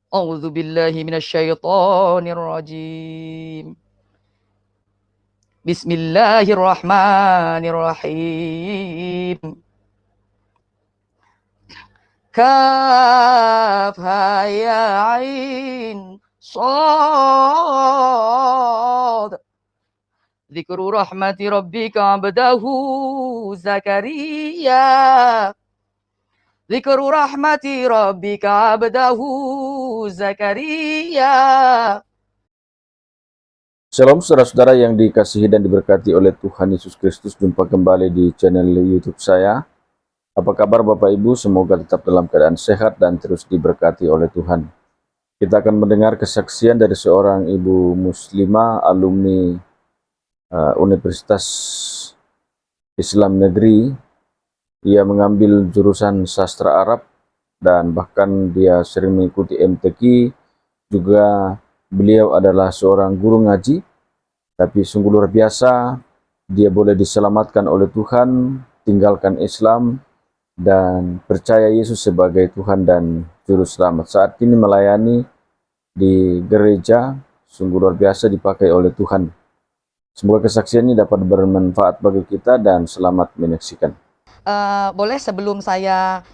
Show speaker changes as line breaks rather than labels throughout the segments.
A'udzu billahi minasyaitonir rajim. Bismillahirrahmanirrahim. Kaf ha ya ain shad. Dzikru rahmati rabbika 'abdahu Zakaria. Dzikru rahmati rabbika 'abdahu Zakaria.
Shalom saudara-saudara yang dikasihi dan diberkati oleh Tuhan Yesus Kristus. Jumpa kembali di channel YouTube saya. Apa kabar Bapak Ibu? Semoga tetap dalam keadaan sehat dan terus diberkati oleh Tuhan. Kita akan mendengar kesaksian dari seorang ibu muslimah alumni Universitas Islam Negeri. Ia mengambil jurusan sastra Arab dan bahkan dia sering mengikuti MTQ. Juga beliau adalah seorang guru ngaji, tapi sungguh luar biasa dia boleh diselamatkan oleh Tuhan, tinggalkan Islam dan percaya Yesus sebagai Tuhan dan Juru Selamat. Saat ini melayani di gereja, sungguh luar biasa dipakai oleh Tuhan. Semoga kesaksian ini dapat bermanfaat bagi kita dan selamat menyaksikan.
Boleh sebelum saya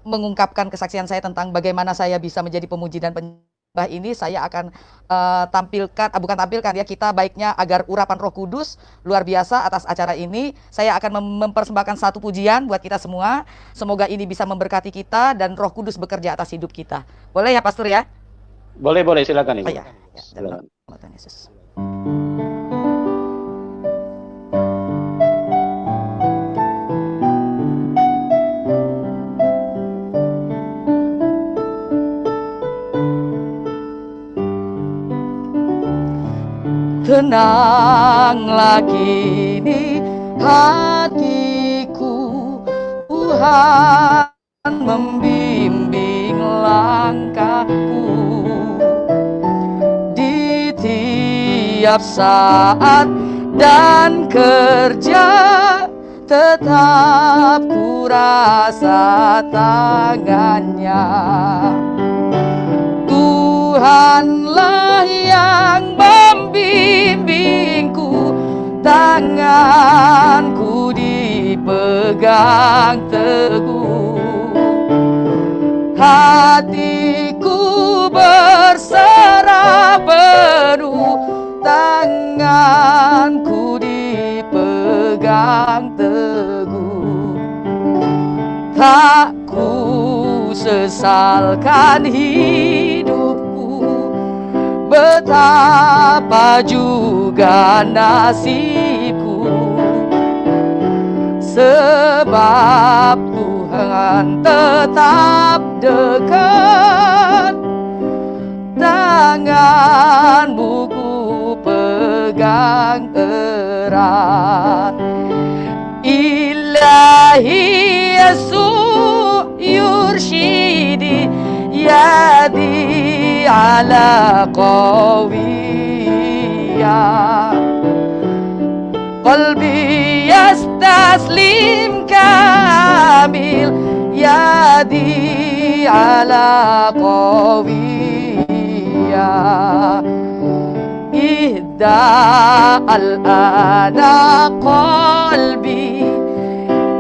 mengungkapkan kesaksian saya tentang bagaimana saya bisa menjadi pemuji dan penyembah ini, saya akan bukan tampilkan ya, kita baiknya agar urapan Roh Kudus luar biasa atas acara ini. Saya akan mempersembahkan satu pujian buat kita semua. Semoga ini bisa memberkati kita dan Roh Kudus bekerja atas hidup kita. Boleh ya Pastor ya?
Boleh, silakan Ibu.
Oh, ya.
Silakan.
Tuhan Yesus. Tenanglah kini hatiku, Tuhan membimbing langkahku. Di tiap saat dan kerja tetap ku rasa tangannya. Tuhanlah yang membimbingku, tanganku dipegang teguh. Hatiku berserah penuh, tanganku dipegang teguh. Tak ku sesalkan hidupku, betapa juga nasibku, sebab Tuhan tetap dekat, tanganmu ku pegang erat. Ilahi Yesus yurshidi yadi ala qawiya, qalbi yastaslim kamil yadi ala qawiya. Ihda al-ana qalbi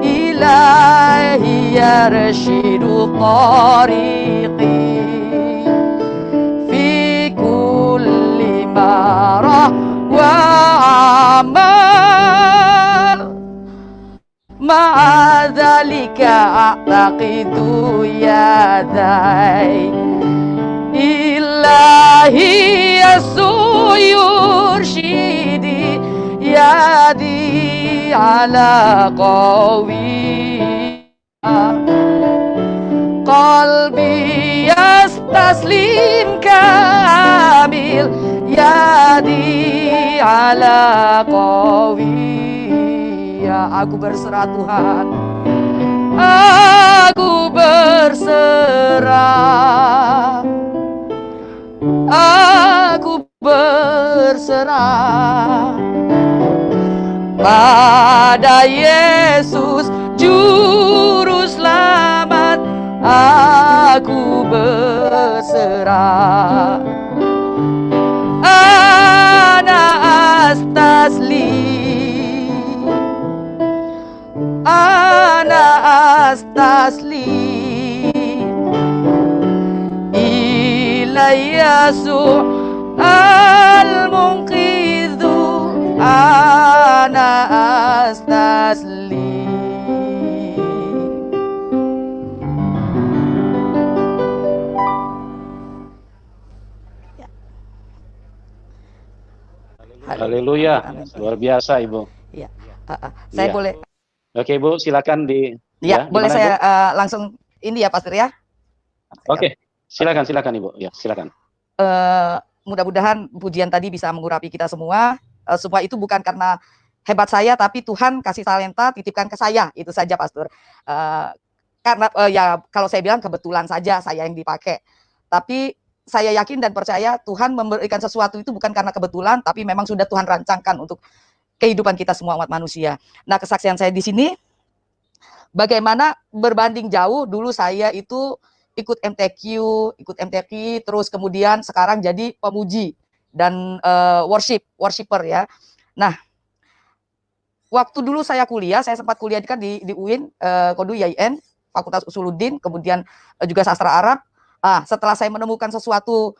ilahi yarshidu tariqi fi kulli marah wa amal, ma'a dhalika a'taqidu yadai. Ilahi Yesus yurshidi yadi ala qawiya, qalbi yastaslim kamil yadi ala qawiya. Aku berserah Tuhan, aku berserah, aku berserah pada Yesus Juru Selamat. Aku berserah berserah. Ana astaslim, ana astaslim ilayya al-munqidhu, ana astaslim.
Haleluya, luar biasa Ibu.
Ya, saya
Iya.
boleh,
Oke Ibu, silakan di.
ya, boleh
gimana,
saya
Ibu?
langsung ini ya, Pastor ya.
Oke, silakan Ibu. Ya, silakan.
Mudah-mudahan pujian tadi bisa mengurapi kita semua. Semua itu bukan karena hebat saya, tapi Tuhan kasih talenta, titipkan ke saya. Itu saja, Pastor. Karena ya kalau saya bilang kebetulan saja saya yang dipakai. Tapi saya yakin dan percaya Tuhan memberikan sesuatu itu bukan karena kebetulan, tapi memang sudah Tuhan rancangkan untuk kehidupan kita semua umat manusia. Nah, kesaksian saya di sini, bagaimana berbanding jauh, dulu saya itu ikut MTQ, terus kemudian sekarang jadi pemuji dan worshiper ya. Nah, waktu dulu saya kuliah, saya sempat kuliah kan di UIN, Kodu YIN, Fakultas Usuluddin, kemudian juga sastra Arab. Setelah saya menemukan sesuatu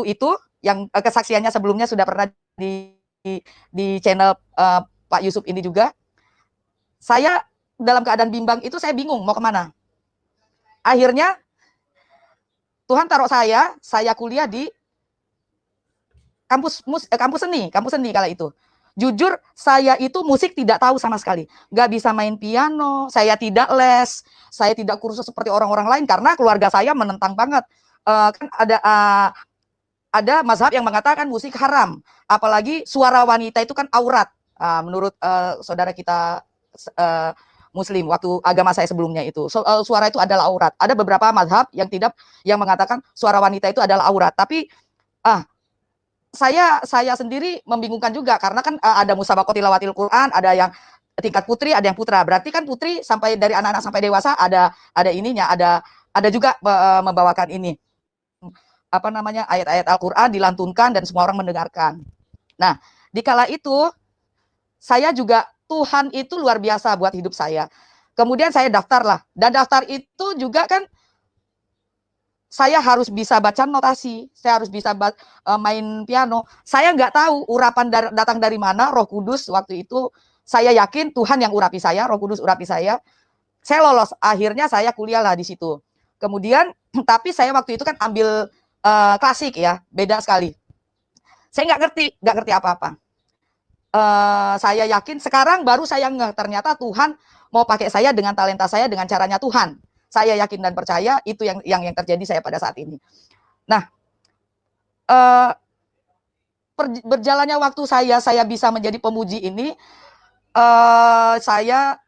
itu yang kesaksiannya sebelumnya sudah pernah di channel Pak Yusuf ini juga, saya dalam keadaan bimbang itu saya bingung mau kemana. Akhirnya Tuhan taruh saya kuliah di kampus seni kala itu. Jujur, saya itu musik tidak tahu sama sekali. Nggak bisa main piano, saya tidak les, saya tidak kursus seperti orang-orang lain, karena keluarga saya menentang banget. Kan ada mazhab yang mengatakan musik haram. Apalagi suara wanita itu kan aurat. Menurut saudara kita Muslim, waktu agama saya sebelumnya itu. Suara itu adalah aurat. Ada beberapa mazhab yang mengatakan suara wanita itu adalah aurat. Tapi saya sendiri membingungkan juga, karena kan ada musabaqah tilawatil Quran, ada yang tingkat putri, ada yang putra. Berarti kan putri sampai dari anak-anak sampai dewasa ada ininya, ada juga membawakan ini. Apa namanya? Ayat-ayat Al-Qur'an dilantunkan dan semua orang mendengarkan. Nah, di kala itu saya juga, Tuhan itu luar biasa buat hidup saya. Kemudian saya daftar lah, dan daftar itu juga kan saya harus bisa baca notasi, saya harus bisa main piano. Saya nggak tahu urapan datang dari mana, Roh Kudus waktu itu. Saya yakin Tuhan yang urapi saya, Roh Kudus urapi saya. Saya lolos, akhirnya saya kuliah lah di situ. Kemudian, tapi saya waktu itu kan ambil klasik ya, beda sekali. Saya nggak ngerti apa-apa. Saya yakin sekarang baru saya ternyata Tuhan mau pakai saya dengan talenta saya, dengan caranya Tuhan. Saya yakin dan percaya itu yang terjadi saya pada saat ini. Nah, berjalannya waktu saya bisa menjadi pemuji ini, saya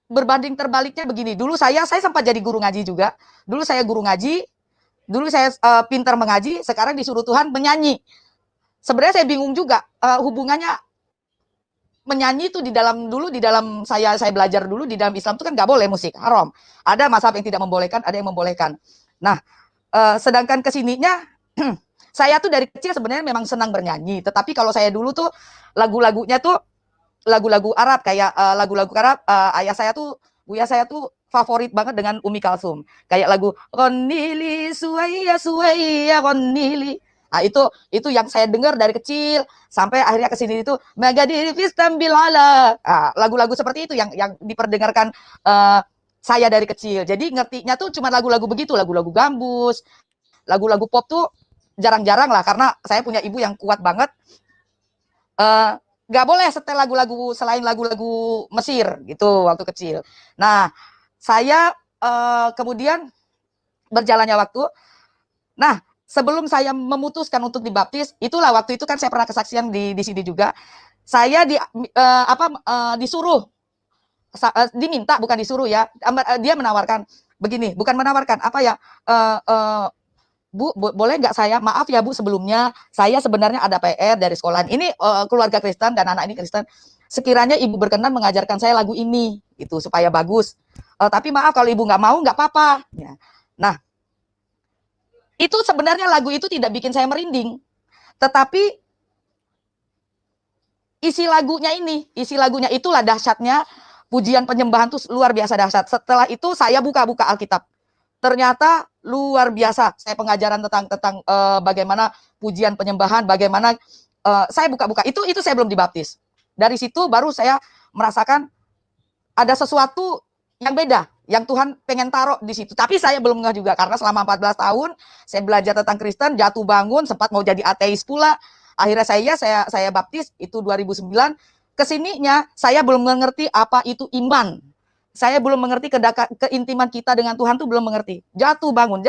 berbanding terbaliknya begini. Dulu saya sempat jadi guru ngaji juga. Dulu saya guru ngaji, dulu saya pintar mengaji, sekarang disuruh Tuhan menyanyi. Sebenarnya saya bingung juga hubungannya menyanyi itu di dalam saya belajar dulu di dalam Islam itu kan nggak boleh musik, haram. Ada mazhab yang tidak membolehkan, ada yang membolehkan. Nah, sedangkan kesininya saya tuh dari kecil sebenarnya memang senang bernyanyi, tetapi kalau saya dulu tuh lagu-lagunya tuh lagu-lagu Arab, kayak lagu-lagu Arab. Buya saya tuh favorit banget dengan Umi Kalsum, kayak lagu Qonnili Suwaiya Suwaiya Qonnili. Nah, itu yang saya dengar dari kecil sampai akhirnya ke sini itu Magadir Fistam Bilala. Lagu-lagu seperti itu yang diperdengarkan saya dari kecil. Jadi ngertinya tuh cuma lagu-lagu begitu, lagu-lagu gambus, lagu-lagu pop tuh jarang-jarang lah, karena saya punya ibu yang kuat banget. Nggak boleh setel lagu-lagu selain lagu-lagu Mesir gitu waktu kecil. Nah, saya kemudian berjalannya waktu. Nah, sebelum saya memutuskan untuk dibaptis, itulah waktu itu kan saya pernah kesaksian di sini juga. Saya disuruh, diminta, bukan disuruh ya. Dia menawarkan begini, bukan menawarkan Bu, boleh nggak saya, maaf ya Bu, sebelumnya saya sebenarnya ada PR dari sekolahan. Ini keluarga Kristen dan anak ini Kristen. Sekiranya Ibu berkenan mengajarkan saya lagu ini, gitu, supaya bagus. Tapi maaf kalau ibu nggak mau, nggak apa-apa. Ya. Nah, itu sebenarnya lagu itu tidak bikin saya merinding, tetapi isi lagunya itulah dahsyatnya pujian penyembahan tuh luar biasa dahsyat. Setelah itu saya buka-buka Alkitab. Ternyata luar biasa. Saya pengajaran tentang bagaimana pujian penyembahan, bagaimana saya buka-buka. Itu saya belum dibaptis. Dari situ baru saya merasakan ada sesuatu yang beda, yang Tuhan pengen taruh di situ. Tapi saya belum ngeh juga karena selama 14 tahun saya belajar tentang Kristen, jatuh bangun, sempat mau jadi ateis pula. Akhirnya saya baptis itu 2009. Kesininya saya belum mengerti apa itu iman. Saya belum mengerti keintiman kita dengan Tuhan tuh belum mengerti. Jatuh bangun,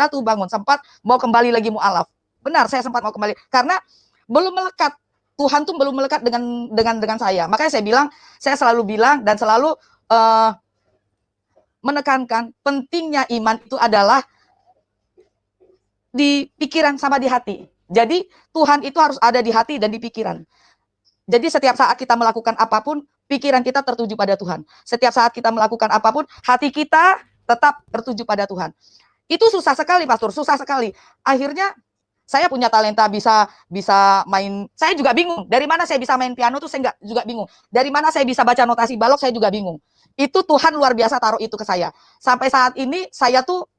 sempat mau kembali lagi mualaf. Benar, saya sempat mau kembali karena belum melekat. Tuhan tuh belum melekat dengan saya. Makanya saya selalu bilang dan selalu menekankan pentingnya iman itu adalah di pikiran sama di hati. Jadi Tuhan itu harus ada di hati dan di pikiran. Jadi setiap saat kita melakukan apapun, pikiran kita tertuju pada Tuhan. Setiap saat kita melakukan apapun, hati kita tetap tertuju pada Tuhan. Itu susah sekali, Pastor, susah sekali. Akhirnya saya punya talenta bisa main, saya juga bingung. Dari mana saya bisa main piano tuh saya juga bingung. Dari mana saya bisa baca notasi balok saya juga bingung. Itu Tuhan luar biasa taruh itu ke saya. Sampai saat ini saya tuh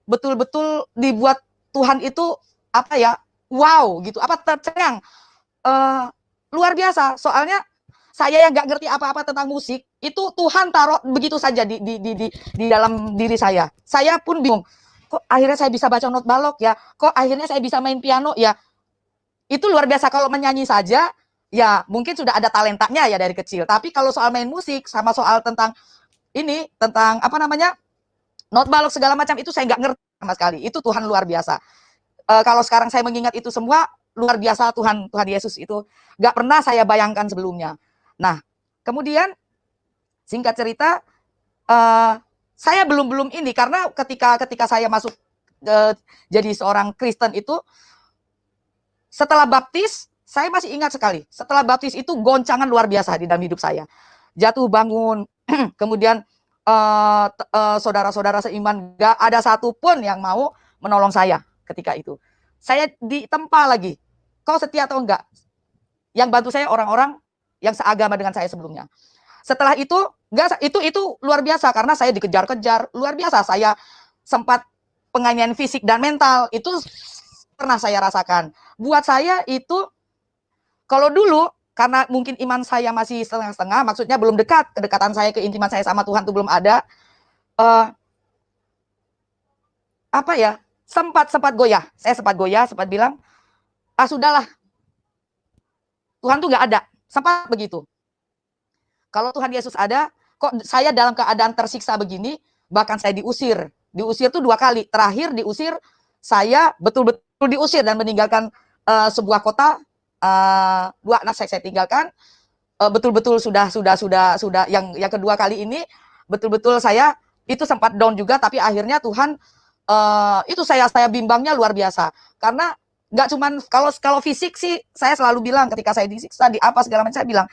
betul-betul dibuat Tuhan itu apa ya? Wow gitu. Apa tercengang. Luar biasa. Soalnya saya yang nggak ngerti apa-apa tentang musik, itu Tuhan taruh begitu saja di dalam diri saya. Saya pun bingung. Kok akhirnya saya bisa baca not balok ya? Kok akhirnya saya bisa main piano ya? Itu luar biasa. Kalau menyanyi saja, ya mungkin sudah ada talentanya ya dari kecil. Tapi kalau soal main musik, sama soal tentang apa namanya, not balok segala macam, itu saya nggak ngerti sama sekali. Itu Tuhan luar biasa. Kalau sekarang saya mengingat itu semua, luar biasa Tuhan Yesus itu. Nggak pernah saya bayangkan sebelumnya. Nah, kemudian singkat cerita, saya belum ini karena ketika saya masuk jadi seorang Kristen itu setelah baptis saya masih ingat sekali. Setelah baptis itu goncangan luar biasa di dalam hidup saya. Jatuh bangun, kemudian saudara-saudara seiman gak ada satupun yang mau menolong saya ketika itu. Saya ditempa lagi. Kau setia atau enggak? Yang bantu saya orang-orang yang seagama dengan saya sebelumnya. Setelah itu, itu luar biasa karena saya dikejar-kejar, luar biasa. Saya sempat penganiayaan fisik dan mental, itu pernah saya rasakan. Buat saya itu, kalau dulu, karena mungkin iman saya masih setengah-setengah, maksudnya belum dekat, kedekatan saya, keintiman saya sama Tuhan itu belum ada, apa ya, sempat goyah. Saya sempat goyah, sempat bilang, sudahlah, Tuhan tuh nggak ada. Sempat begitu. Kalau Tuhan Yesus ada, kok saya dalam keadaan tersiksa begini, bahkan saya diusir. Diusir tuh 2 kali. Terakhir diusir, saya betul-betul diusir dan meninggalkan sebuah kota. 2 anak saya tinggalkan. Betul-betul sudah yang kedua kali ini, betul-betul saya itu sempat down juga, tapi akhirnya Tuhan itu saya bimbangnya luar biasa. Karena nggak cuman kalau fisik sih, saya selalu bilang ketika saya disiksa, di apa segala macam, saya bilang,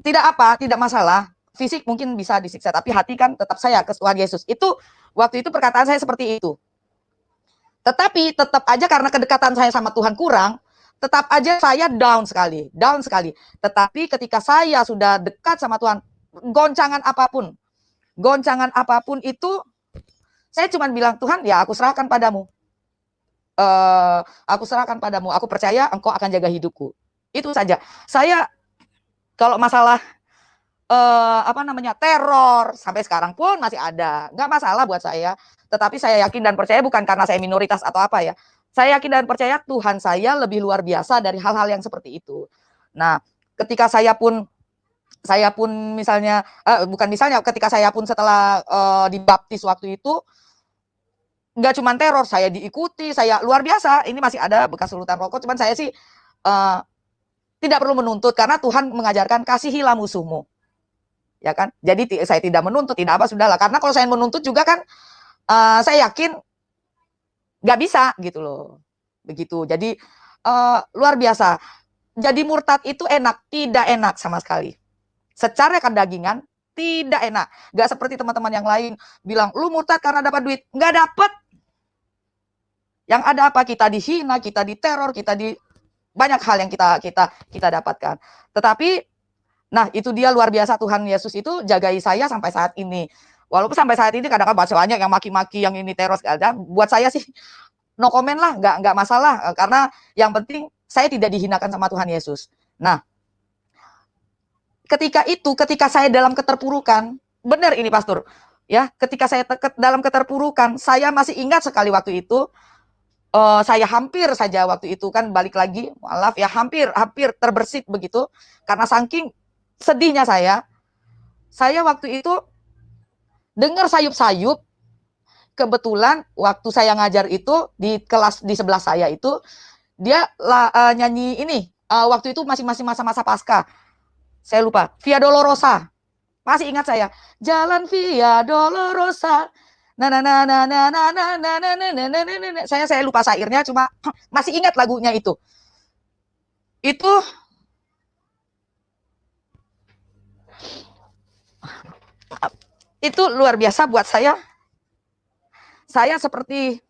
tidak masalah. Fisik mungkin bisa disiksa, tapi hati kan tetap saya ke Tuhan Yesus. Itu waktu itu perkataan saya seperti itu. Tetapi tetap aja karena kedekatan saya sama Tuhan kurang, tetap aja saya down sekali. Tetapi ketika saya sudah dekat sama Tuhan, goncangan apapun itu, saya cuma bilang, Tuhan ya aku serahkan padamu. Aku percaya Engkau akan jaga hidupku. Itu saja. Saya kalau masalah teror sampai sekarang pun masih ada, nggak masalah buat saya. Tetapi saya yakin dan percaya bukan karena saya minoritas atau apa ya. Saya yakin dan percaya Tuhan saya lebih luar biasa dari hal-hal yang seperti itu. Nah, ketika saya pun misalnya ketika saya pun setelah dibaptis waktu itu, nggak cuma teror, saya diikuti, saya luar biasa. Ini masih ada bekas sulutan rokok, cuman saya sih tidak perlu menuntut karena Tuhan mengajarkan kasihilah musuhmu. Ya kan? Jadi saya tidak menuntut, tidak apa, sudahlah. Karena kalau saya menuntut juga kan saya yakin nggak bisa gitu loh. Begitu. Jadi luar biasa. Jadi murtad itu enak, tidak enak sama sekali. Secara kedagingan tidak enak. Nggak seperti teman-teman yang lain bilang, lu murtad karena dapat duit. Nggak dapat. Yang ada apa? Kita dihina, kita diteror, kita di banyak hal yang kita dapatkan. Tetapi, nah itu dia luar biasa, Tuhan Yesus itu jagai saya sampai saat ini. Walaupun sampai saat ini kadang-kadang banyak yang maki-maki, yang ini teror segala. Buat saya sih no comment lah, nggak masalah. Karena yang penting saya tidak dihinakan sama Tuhan Yesus. Nah, ketika saya dalam keterpurukan, benar ini pastor, ya, ketika saya dalam keterpurukan, saya masih ingat sekali waktu itu, saya hampir saja waktu itu kan balik lagi, maaf ya, hampir terbersit begitu, karena saking sedihnya saya waktu itu dengar sayup-sayup, kebetulan waktu saya ngajar itu di kelas di sebelah saya itu, dia nyanyi ini, waktu itu masih masa-masa pasca. Saya lupa, Via Dolorosa. Masih ingat saya. Jalan Via Dolorosa. Saya lupa syairnya, cuma masih ingat lagunya itu. Itu luar biasa buat saya. Saya seperti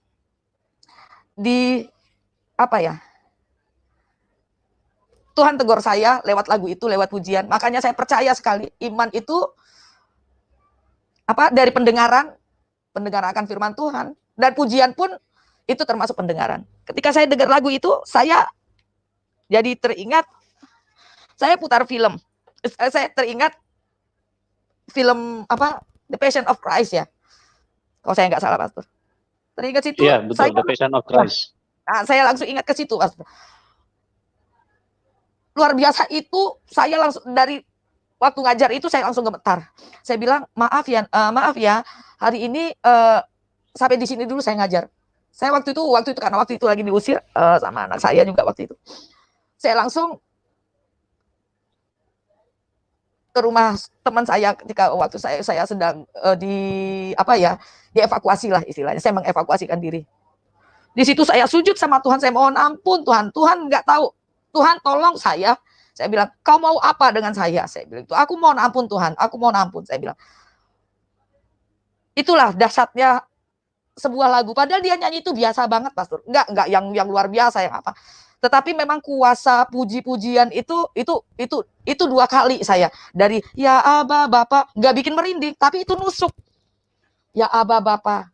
di apa ya? Tuhan tegur saya lewat lagu itu, lewat pujian. Makanya saya percaya sekali iman itu dari pendengaran akan firman Tuhan, dan pujian pun itu termasuk pendengaran. Ketika saya dengar lagu itu, saya jadi teringat, saya putar film. Saya teringat film The Passion of Christ ya. Kalau saya nggak salah, pastor. Teringat situ.
Iya, betul, The Passion of Christ.
Nah, saya langsung ingat ke situ, pastor. Luar biasa itu, saya langsung dari waktu ngajar itu saya langsung gemetar. Saya bilang, maaf ya, hari ini sampai di sini dulu saya ngajar. Saya waktu itu karena waktu itu lagi diusir sama anak saya juga waktu itu. Saya langsung ke rumah teman saya ketika waktu saya sedang dievakuasi lah istilahnya. Saya mengevakuasikan diri. Di situ saya sujud sama Tuhan, saya mohon ampun Tuhan. Tuhan nggak tahu. Tuhan tolong saya. Saya bilang, kau mau apa dengan saya? Saya bilang itu. Aku mohon ampun Tuhan. Aku mohon ampun. Saya bilang. Itulah dahsyatnya sebuah lagu. Padahal dia nyanyi itu biasa banget, pastor. Enggak yang luar biasa yang apa. Tetapi memang kuasa puji-pujian itu 2 kali saya. Dari ya Aba Bapa, nggak bikin merinding, tapi itu nusuk. Ya Aba Bapa.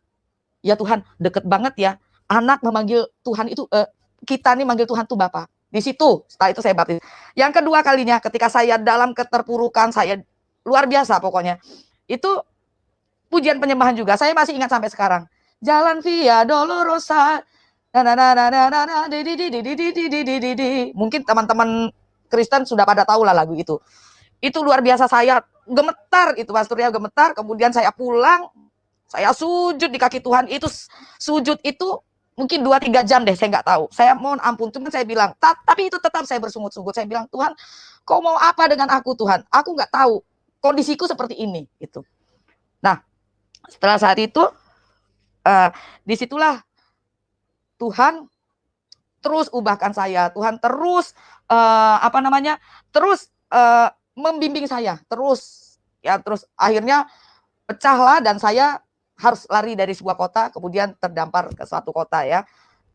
Ya Tuhan, deket banget ya. Anak memanggil Tuhan itu, kita nih manggil Tuhan tuh Bapa. Di situ, setelah itu saya baptis. Yang kedua kalinya, ketika saya dalam keterpurukan, saya luar biasa pokoknya. Itu pujian penyembahan juga. Saya masih ingat sampai sekarang. Jalan Via Dolorosa. Mungkin teman-teman Kristen sudah pada tahu lah lagu itu. Itu luar biasa, saya gemetar itu, pastor ya, gemetar. Kemudian saya pulang, saya sujud di kaki Tuhan. Itu sujud itu mungkin 2-3 jam deh, saya nggak tahu. Saya mohon ampun, cuman saya bilang, tapi itu tetap saya bersungut-sungut. Saya bilang, Tuhan, kau mau apa dengan aku Tuhan? Aku nggak tahu, kondisiku seperti ini. Gitu. Nah, setelah saat itu, disitulah Tuhan terus ubahkan saya. Tuhan terus, terus membimbing saya. Terus akhirnya pecahlah dan saya harus lari dari sebuah kota, kemudian terdampar ke suatu kota ya,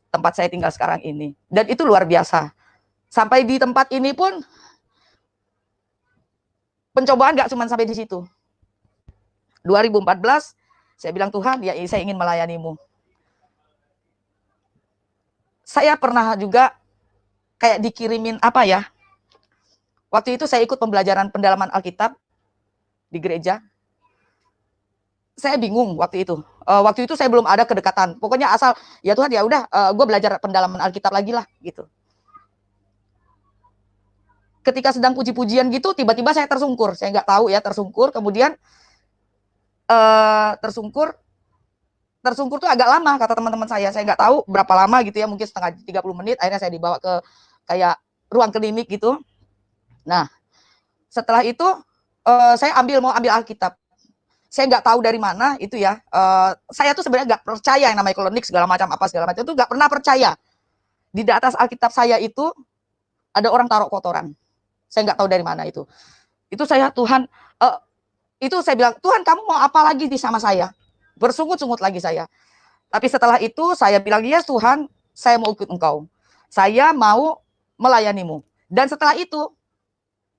tempat saya tinggal sekarang ini. Dan itu luar biasa. Sampai di tempat ini pun, pencobaan gak cuma sampai di situ. 2014, saya bilang Tuhan, ya saya ingin melayanimu. Saya pernah juga kayak dikirimin waktu itu saya ikut pembelajaran pendalaman Alkitab di gereja. Saya bingung waktu itu. Waktu itu saya belum ada kedekatan. Pokoknya asal ya Tuhan ya udah, gue belajar pendalaman Alkitab lagi lah gitu. Ketika sedang puji-pujian gitu, tiba-tiba saya tersungkur. Saya nggak tahu ya tersungkur. Kemudian tersungkur tuh agak lama kata teman-teman saya. Saya nggak tahu berapa lama gitu ya, mungkin setengah 30 menit. Akhirnya saya dibawa ke kayak ruang klinik gitu. Nah, setelah itu saya mau ambil Alkitab. Saya nggak tahu dari mana itu ya. Saya tuh sebenarnya nggak percaya yang namanya klinik segala macam itu nggak pernah percaya. Di atas Alkitab saya itu ada orang taruh kotoran. Saya nggak tahu dari mana itu. Itu saya Tuhan Itu saya bilang, Tuhan kamu mau apa lagi di sama saya? Bersungut-sungut lagi saya. Tapi setelah itu saya bilang, yes Tuhan, saya mau ikut engkau. Saya mau melayanimu. Dan setelah itu,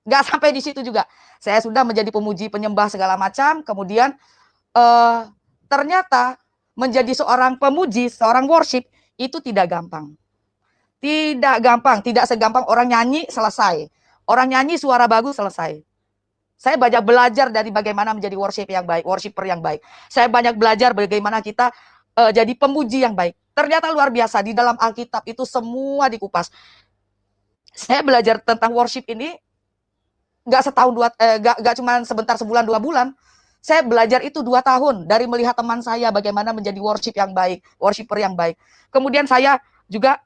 nggak sampai di situ juga. Saya sudah menjadi pemuji, penyembah segala macam. Kemudian ternyata menjadi seorang pemuji, seorang worship, itu tidak gampang. Tidak gampang, tidak segampang orang nyanyi selesai. Orang nyanyi suara bagus selesai. Saya banyak belajar dari bagaimana menjadi worship yang baik, worshiper yang baik. Saya banyak belajar bagaimana kita jadi pemuji yang baik. Ternyata luar biasa, di dalam Alkitab itu semua dikupas. Saya belajar tentang worship ini nggak setahun nggak cuma sebentar, sebulan 2 bulan. Saya belajar itu 2 tahun dari melihat teman saya bagaimana menjadi worship yang baik, worshiper yang baik. Kemudian saya juga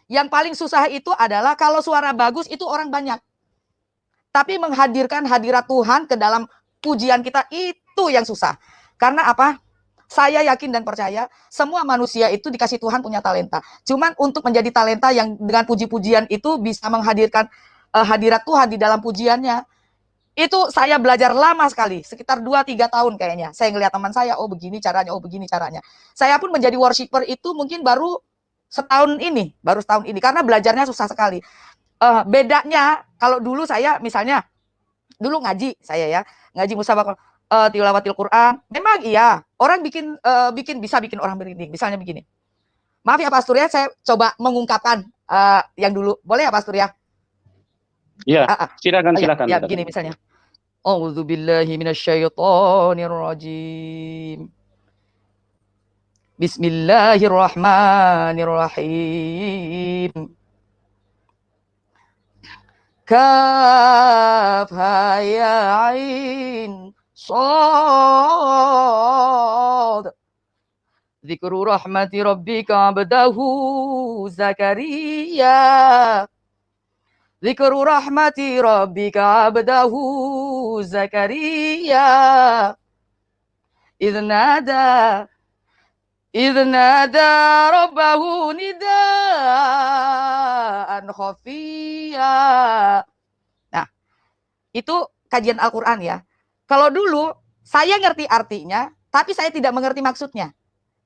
yang paling susah itu adalah kalau suara bagus itu orang banyak. Tapi menghadirkan hadirat Tuhan ke dalam pujian kita itu yang susah. Karena apa? Saya yakin dan percaya semua manusia itu dikasih Tuhan punya talenta. Cuman untuk menjadi talenta yang dengan puji-pujian itu bisa menghadirkan hadirat Tuhan di dalam pujiannya. Itu saya belajar lama sekali, sekitar 2-3 tahun kayaknya. Saya ngelihat teman saya, oh begini caranya, oh begini caranya. Saya pun menjadi worshiper itu mungkin baru setahun ini, karena belajarnya susah sekali. Bedanya kalau dulu saya misalnya dulu ngaji saya ya, ngaji musabaqah tilawatil Quran. Memang iya, orang bisa bikin orang merinding. Misalnya begini. Maaf ya Pastor ya, saya coba mengungkapkan yang dulu. Boleh ya Pastor ya?
Iya, silakan.
Ya, begini misalnya. A'udzubillahi minasyaitonirrajim. Bismillahirrahmanirrahim. Kaf ha ya ain shad. Dzikru rahmati rabbika abdahu Zakaria. Dzikru rahmati rabbika abdahu Zakaria. Idnada rabbahu nidaan khafiyya. Nah, itu kajian Al-Quran ya. Kalau dulu saya ngerti artinya, tapi saya tidak mengerti maksudnya.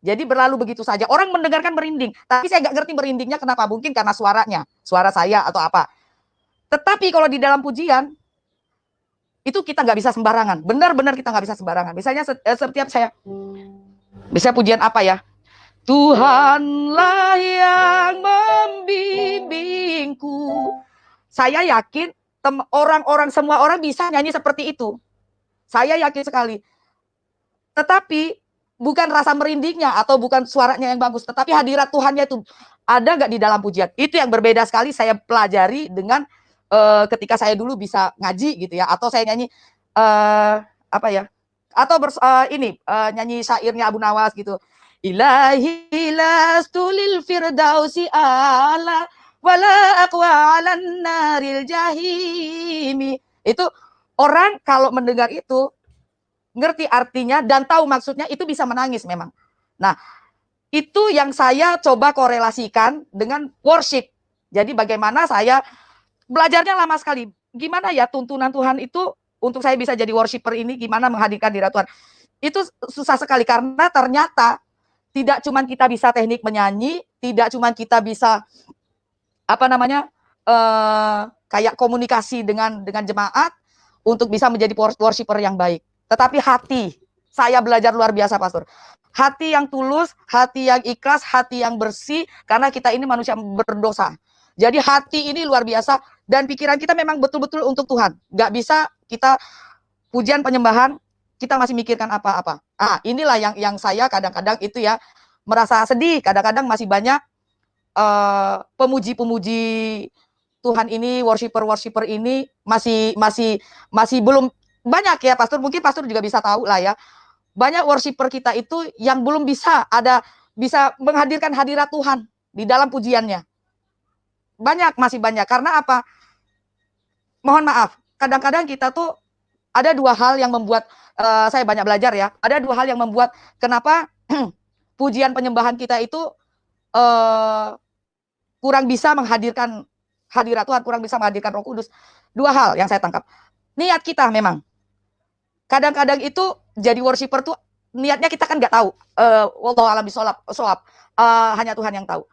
Jadi berlalu begitu saja. Orang mendengarkan merinding, tapi saya nggak ngerti merindingnya kenapa. Mungkin karena suaranya, suara saya atau apa. Tetapi kalau di dalam pujian, itu kita nggak bisa sembarangan. Benar-benar kita nggak bisa sembarangan. Misalnya setiap saya, misalnya pujian apa ya? Tuhanlah yang membimbingku. Saya yakin semua orang bisa nyanyi seperti itu. Saya yakin sekali. Tetapi bukan rasa merindingnya atau bukan suaranya yang bagus, tetapi hadirat Tuhannya itu ada nggak di dalam pujian. Itu yang berbeda sekali saya pelajari dengan ketika saya dulu bisa ngaji gitu ya, atau saya nyanyi apa ya, atau nyanyi syairnya Abu Nawas gitu. Ilahi lastulil firdausi ala wala aqwa alan naril jahimi. Itu orang kalau mendengar itu ngerti artinya dan tahu maksudnya itu bisa menangis memang. Nah, itu yang saya coba korelasikan dengan worship. Jadi bagaimana saya belajarnya lama sekali. Gimana ya tuntunan Tuhan itu untuk saya bisa jadi worshiper ini, gimana menghadirkan diri Tuhan. Itu susah sekali karena ternyata tidak cuma kita bisa teknik menyanyi, tidak cuma kita bisa kayak komunikasi dengan jemaat untuk bisa menjadi worshiper yang baik. Tetapi hati, saya belajar luar biasa Pastor. Hati yang tulus, hati yang ikhlas, hati yang bersih, karena kita ini manusia berdosa. Jadi hati ini luar biasa dan pikiran kita memang betul-betul untuk Tuhan. Gak bisa kita pujian penyembahan kita masih mikirkan apa-apa. Inilah yang saya kadang-kadang itu ya merasa sedih. Kadang-kadang masih banyak pemuji-pemuji Tuhan ini, worshiper ini masih belum banyak ya Pastor. Mungkin Pastor juga bisa tahu lah ya. Banyak worshiper kita itu yang belum bisa menghadirkan hadirat Tuhan di dalam pujiannya. Masih banyak. Karena apa? Mohon maaf, kadang-kadang kita tuh ada 2 hal yang membuat saya banyak belajar ya. Ada 2 hal yang membuat kenapa pujian penyembahan kita itu kurang bisa menghadirkan hadirat Tuhan, kurang bisa menghadirkan Roh Kudus. 2 hal yang saya tangkap. Niat kita memang. kadang-kadang itu jadi worshiper tuh niatnya kita kan nggak tahu. Wallahu a'lam bishawab. Hanya Tuhan yang tahu.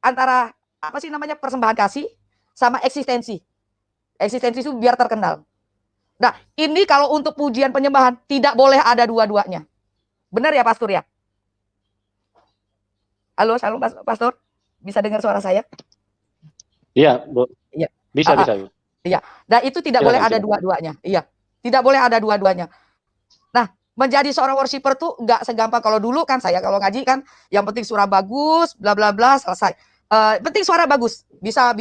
Antara apa sih namanya, persembahan kasih sama eksistensi. Eksistensi itu biar terkenal. Nah, ini kalau untuk pujian penyembahan tidak boleh ada dua-duanya. Benar ya, Pastor ya? Halo, shalom Pastor. Bisa dengar suara saya?
Iya, Bu.
Iya.
Bisa, bisa, Bu.
Iya. Nah, itu tidak boleh ada dua-duanya. Iya. Tidak boleh ada dua-duanya. Nah, menjadi seorang worshiper tuh nggak segampang kalau dulu kan saya kalau ngaji kan yang penting suara bagus, bla bla bla, selesai. Penting suara bagus. Bisa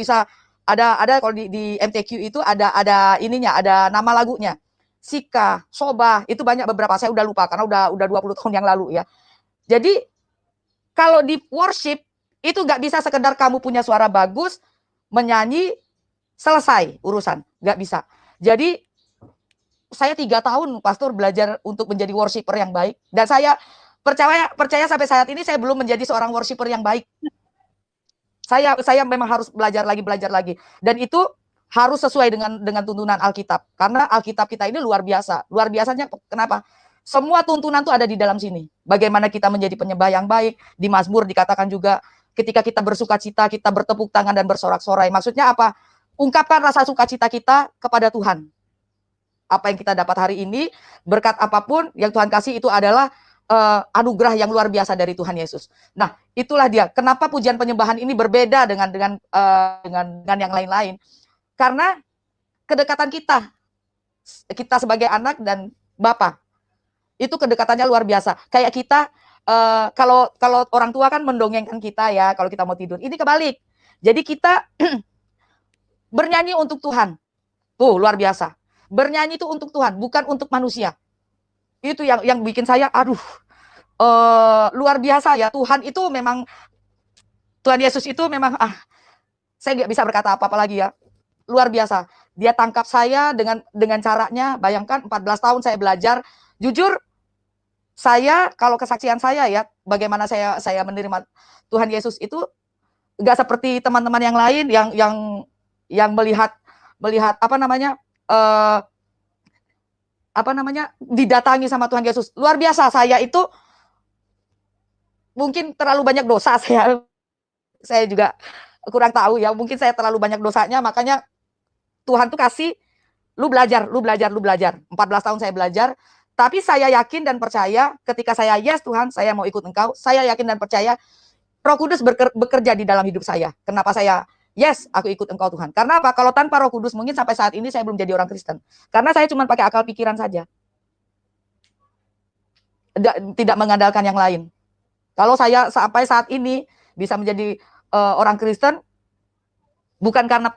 ada kalau di MTQ itu ada ininya, ada nama lagunya. Sika, Soba, itu banyak beberapa, saya udah lupa karena udah 20 tahun yang lalu ya. Jadi kalau di worship itu nggak bisa sekedar kamu punya suara bagus, menyanyi, selesai urusan. Nggak bisa. Jadi saya 3 tahun Pastor belajar untuk menjadi worshiper yang baik. Dan saya percaya sampai saat ini saya belum menjadi seorang worshiper yang baik. Saya memang harus belajar lagi. Dan itu harus sesuai dengan tuntunan Alkitab. Karena Alkitab kita ini luar biasa. Luar biasanya kenapa? Semua tuntunan itu ada di dalam sini. Bagaimana kita menjadi penyembah yang baik. Di Mazmur dikatakan juga ketika kita bersuka cita, kita bertepuk tangan dan bersorak-sorai. Maksudnya apa? Ungkapkan rasa sukacita kita kepada Tuhan. Apa yang kita dapat hari ini, berkat apapun yang Tuhan kasih itu adalah anugerah yang luar biasa dari Tuhan Yesus. Nah, itulah dia. Kenapa pujian penyembahan ini berbeda dengan yang lain-lain? Karena kedekatan kita sebagai anak dan Bapa itu kedekatannya luar biasa. Kayak kita kalau orang tua kan mendongengkan kita ya kalau kita mau tidur. Ini kebalik. Jadi kita bernyanyi untuk Tuhan. Tuh, luar biasa. Bernyanyi itu untuk Tuhan, bukan untuk manusia. Itu yang bikin saya, luar biasa ya. Tuhan Yesus itu memang, saya nggak bisa berkata apa-apa lagi ya. Luar biasa. Dia tangkap saya dengan caranya, bayangkan 14 tahun saya belajar. Jujur, saya, kalau kesaksian saya ya, bagaimana saya menerima Tuhan Yesus itu, nggak seperti teman-teman yang lain yang melihat didatangi sama Tuhan Yesus. Luar biasa, saya itu mungkin terlalu banyak dosa, saya juga kurang tahu ya, mungkin saya terlalu banyak dosanya, makanya Tuhan tuh kasih, lu belajar. 14 tahun saya belajar, tapi saya yakin dan percaya ketika saya yes Tuhan, saya mau ikut Engkau, saya yakin dan percaya Roh Kudus bekerja di dalam hidup saya. Kenapa saya yes, aku ikut Engkau Tuhan. Karena apa? Kalau tanpa Roh Kudus mungkin sampai saat ini saya belum jadi orang Kristen. Karena saya cuma pakai akal pikiran saja. Tidak mengandalkan yang lain. Kalau saya sampai saat ini bisa menjadi orang Kristen, bukan karena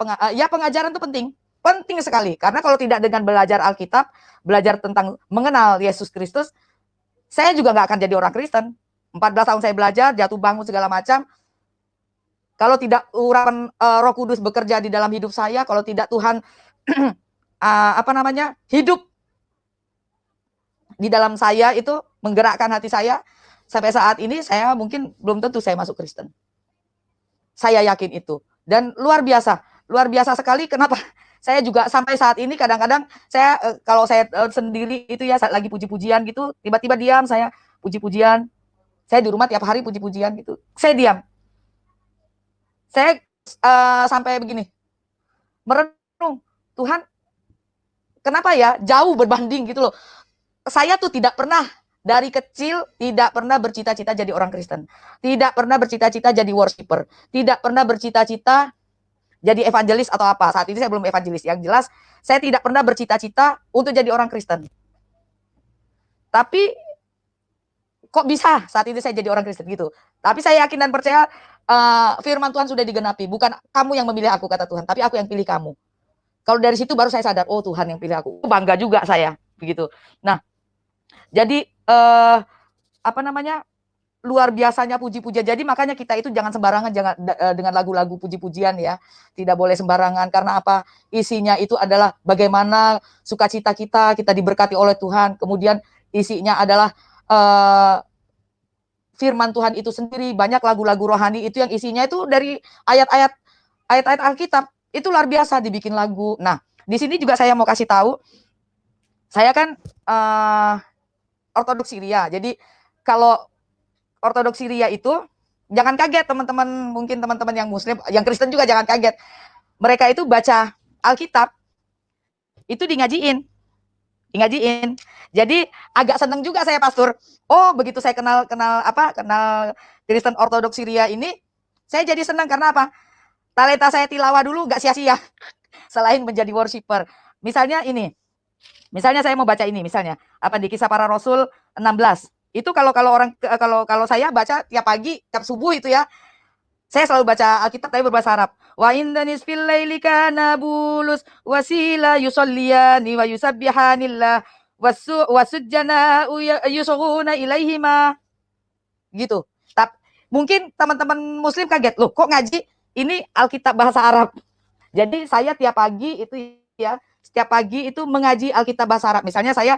pengajaran itu penting sekali. Karena kalau tidak dengan belajar Alkitab, belajar tentang mengenal Yesus Kristus, saya juga nggak akan jadi orang Kristen. 14 tahun saya belajar, jatuh bangun segala macam. Kalau tidak urapan Roh Kudus bekerja di dalam hidup saya, kalau tidak Tuhan hidup di dalam saya itu menggerakkan hati saya, sampai saat ini saya mungkin belum tentu saya masuk Kristen. Saya yakin itu. Dan luar biasa sekali. Kenapa? Saya juga sampai saat ini kadang-kadang saya kalau saya sendiri itu ya lagi puji-pujian gitu, tiba-tiba diam, saya puji-pujian. Saya di rumah tiap hari puji-pujian gitu. Saya diam. Saya sampai begini, merenung, Tuhan, kenapa ya jauh berbanding gitu loh. Saya tuh tidak pernah dari kecil tidak pernah bercita-cita jadi orang Kristen, tidak pernah bercita-cita jadi worshiper, tidak pernah bercita-cita jadi evangelis atau apa. Saat ini saya belum evangelis. Yang jelas, saya tidak pernah bercita-cita untuk jadi orang Kristen. Tapi kok bisa saat ini saya jadi orang Kristen gitu. Tapi saya yakin dan percaya firman Tuhan sudah digenapi. Bukan kamu yang memilih aku, kata Tuhan, tapi aku yang pilih kamu. Kalau dari situ baru saya sadar, oh Tuhan yang pilih aku. Bangga juga saya begitu. Nah, jadi luar biasanya puji-pujian. Jadi makanya kita itu jangan sembarangan dengan lagu-lagu puji-pujian ya. Tidak boleh sembarangan. Karena apa? Isinya itu adalah bagaimana sukacita kita diberkati oleh Tuhan. Kemudian isinya adalah firman Tuhan itu sendiri. Banyak lagu-lagu rohani itu yang isinya itu dari ayat-ayat Alkitab. Itu luar biasa dibikin lagu. Nah, di sini juga saya mau kasih tahu. saya kan Ortodoks Syria. Jadi kalau Ortodoks Syria itu jangan kaget teman-teman, mungkin teman-teman yang Muslim, yang Kristen juga jangan kaget. Mereka itu baca Alkitab itu ngajiin. Jadi agak seneng juga saya, Pastor. Oh, begitu saya kenal Kristen Ortodoks Syria ini, saya jadi senang karena apa? Talenta saya tilawah dulu nggak sia-sia. Selain menjadi worshiper. Misalnya saya mau baca ini, misalnya di Kisah Para Rasul 16. Itu kalau saya baca tiap pagi, tiap subuh itu ya. Saya selalu baca Alkitab tapi berbahasa Arab. Wa indanis fil laili kana bulus wasila yusalliyani wa yusabbihanillah wasujjana yusghuna ilaihima. Gitu. Mungkin teman-teman Muslim kaget, loh kok ngaji ini Alkitab bahasa Arab. Jadi saya setiap pagi itu mengaji Alkitab bahasa Arab. Misalnya saya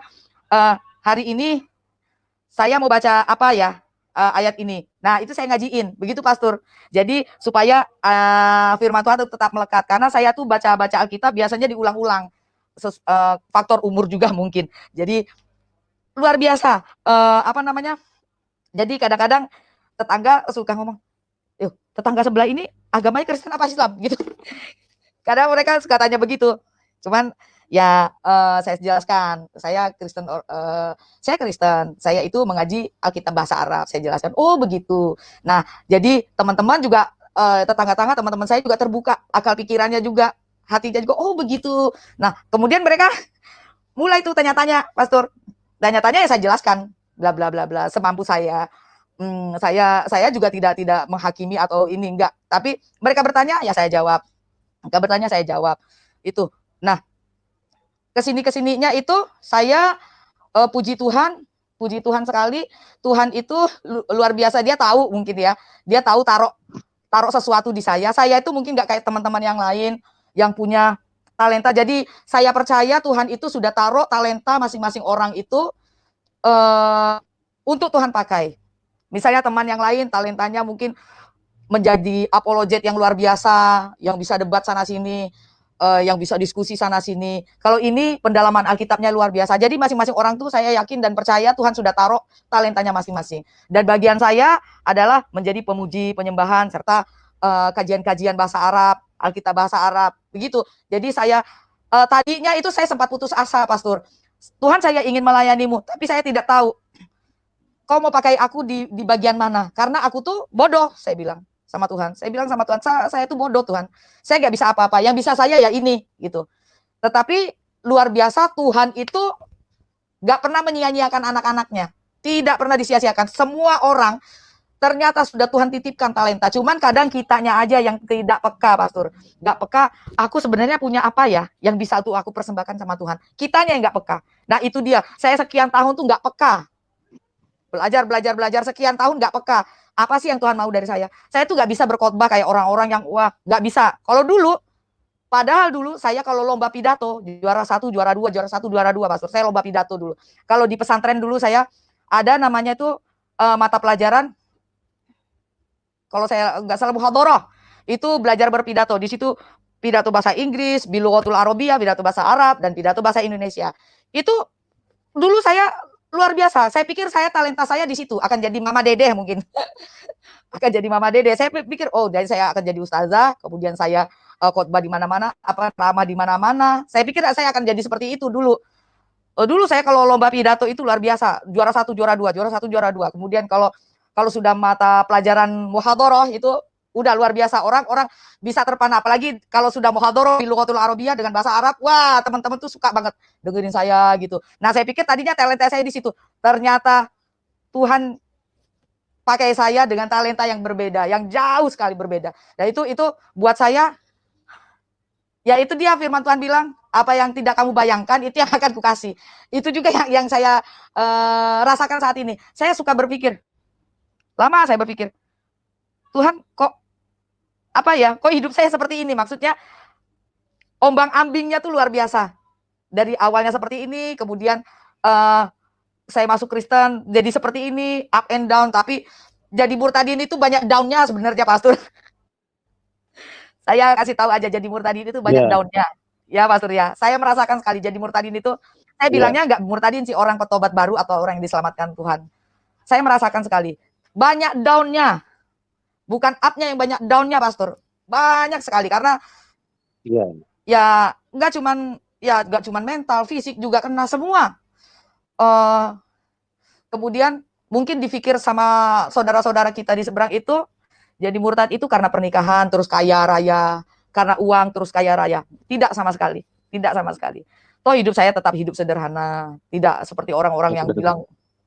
hari ini saya mau baca ayat ini. Nah, itu saya ngajiin. Begitu, Pastor. Jadi supaya firman Tuhan itu tetap melekat. Karena saya tuh baca Alkitab biasanya diulang-ulang. Faktor umur juga mungkin. Jadi luar biasa. Jadi kadang-kadang tetangga suka ngomong, "Yuk, tetangga sebelah ini agamanya Kristen apa Islam?" gitu. Kadang mereka suka tanya begitu. Cuman ya saya jelaskan, saya Kristen, saya itu mengaji Alkitab bahasa Arab. Saya jelaskan, oh begitu. Nah, jadi teman-teman juga, tetangga-tetangga teman-teman saya juga terbuka, akal pikirannya juga, hatinya juga, oh begitu. Nah, kemudian mereka mulai tuh tanya-tanya, Pastor. Tanya-tanya ya saya jelaskan, bla bla bla bla, semampu saya. Saya juga tidak menghakimi atau ini, enggak. Tapi mereka bertanya, ya saya jawab. Mereka bertanya, saya jawab. Itu. Nah, kesininya itu saya puji Tuhan sekali. Tuhan itu luar biasa, dia tahu mungkin ya, dia tahu taruh sesuatu di saya. Saya itu mungkin nggak kayak teman-teman yang lain yang punya talenta. Jadi saya percaya Tuhan itu sudah taruh talenta masing-masing orang itu untuk Tuhan pakai. Misalnya teman yang lain talentanya mungkin menjadi apologet yang luar biasa, yang bisa debat sana sini, yang bisa diskusi sana sini. Kalau ini pendalaman Alkitabnya luar biasa. Jadi masing-masing orang tuh saya yakin dan percaya Tuhan sudah taruh talentanya masing-masing. Dan bagian saya adalah menjadi pemuji, penyembahan, serta kajian-kajian bahasa Arab, Alkitab bahasa Arab, begitu. Jadi saya tadinya itu saya sempat putus asa, Pastor. Tuhan, saya ingin melayanimu, tapi saya tidak tahu kau mau pakai aku di bagian mana. Karena aku tuh bodoh, saya bilang sama Tuhan. Saya bilang sama Tuhan, saya tuh bodoh Tuhan. Saya nggak bisa apa-apa. Yang bisa saya ya ini, gitu. Tetapi luar biasa Tuhan itu nggak pernah menyia-nyiakan anak-anaknya. Tidak pernah disia-siakan. Semua orang ternyata sudah Tuhan titipkan talenta. Cuman kadang kitanya aja yang tidak peka, Pastor. Nggak peka, aku sebenarnya punya apa ya yang bisa tuh aku persembahkan sama Tuhan. Kitanya yang nggak peka. Nah itu dia. Saya sekian tahun tuh nggak peka. Belajar sekian tahun nggak peka. Apa sih yang Tuhan mau dari saya? Saya tuh nggak bisa berkhotbah kayak orang-orang yang wah nggak bisa. Kalau dulu, padahal dulu saya kalau lomba pidato juara 1, juara 2, juara 1, juara 2, Pastor. Saya lomba pidato dulu. Kalau di pesantren dulu saya ada namanya itu mata pelajaran. Kalau saya nggak salah muhadharah, itu belajar berpidato. Di situ pidato bahasa Inggris, bilughatul Arabiyah, pidato bahasa Arab, dan pidato bahasa Indonesia. Itu dulu saya luar biasa. Saya pikir talenta saya di situ akan jadi Mama Dede mungkin. Akan jadi Mama Dede. Saya pikir dari saya akan jadi ustazah, kemudian saya khotbah di mana-mana, ramah di mana-mana. Saya pikir saya akan jadi seperti itu dulu. Dulu saya kalau lomba pidato itu luar biasa, juara 1, juara 2, juara 1, juara 2. Kemudian kalau sudah mata pelajaran muhadharah itu udah luar biasa, orang-orang bisa terpana, apalagi kalau sudah muhadharah bilughatul Arabiyah dengan bahasa Arab, wah teman-teman tuh suka banget dengerin saya gitu. Nah saya pikir tadinya talenta saya di situ, ternyata Tuhan pakai saya dengan talenta yang berbeda, yang jauh sekali berbeda. Dan itu buat saya, ya itu dia firman Tuhan bilang, apa yang tidak kamu bayangkan itu yang akan kukasih. Itu juga yang saya rasakan saat ini. Saya suka berpikir, lama saya berpikir, Tuhan kok hidup saya seperti ini? Maksudnya ombang-ambingnya tuh luar biasa. Dari awalnya seperti ini, kemudian saya masuk Kristen jadi seperti ini, up and down. Tapi jadi murtadin itu banyak downnya sebenarnya, Pastor. Saya kasih tahu aja, jadi murtadin itu banyak downnya. Ya Pastor ya, saya merasakan sekali jadi murtadin itu Saya
Iya.
bilangnya nggak murtadin sih, orang petobat baru atau orang yang diselamatkan Tuhan. Saya merasakan sekali banyak down-nya, bukan up-nya yang banyak, down-nya Pastor. Banyak sekali karena
Iya.
ya nggak cuman mental, fisik juga kena semua. Kemudian mungkin dipikir sama saudara-saudara kita di seberang itu, jadi murtad itu karena pernikahan terus kaya raya, karena uang terus kaya raya. Tidak sama sekali, tidak sama sekali. Toh hidup saya tetap hidup sederhana, tidak seperti orang-orang yang
Betul.
bilang,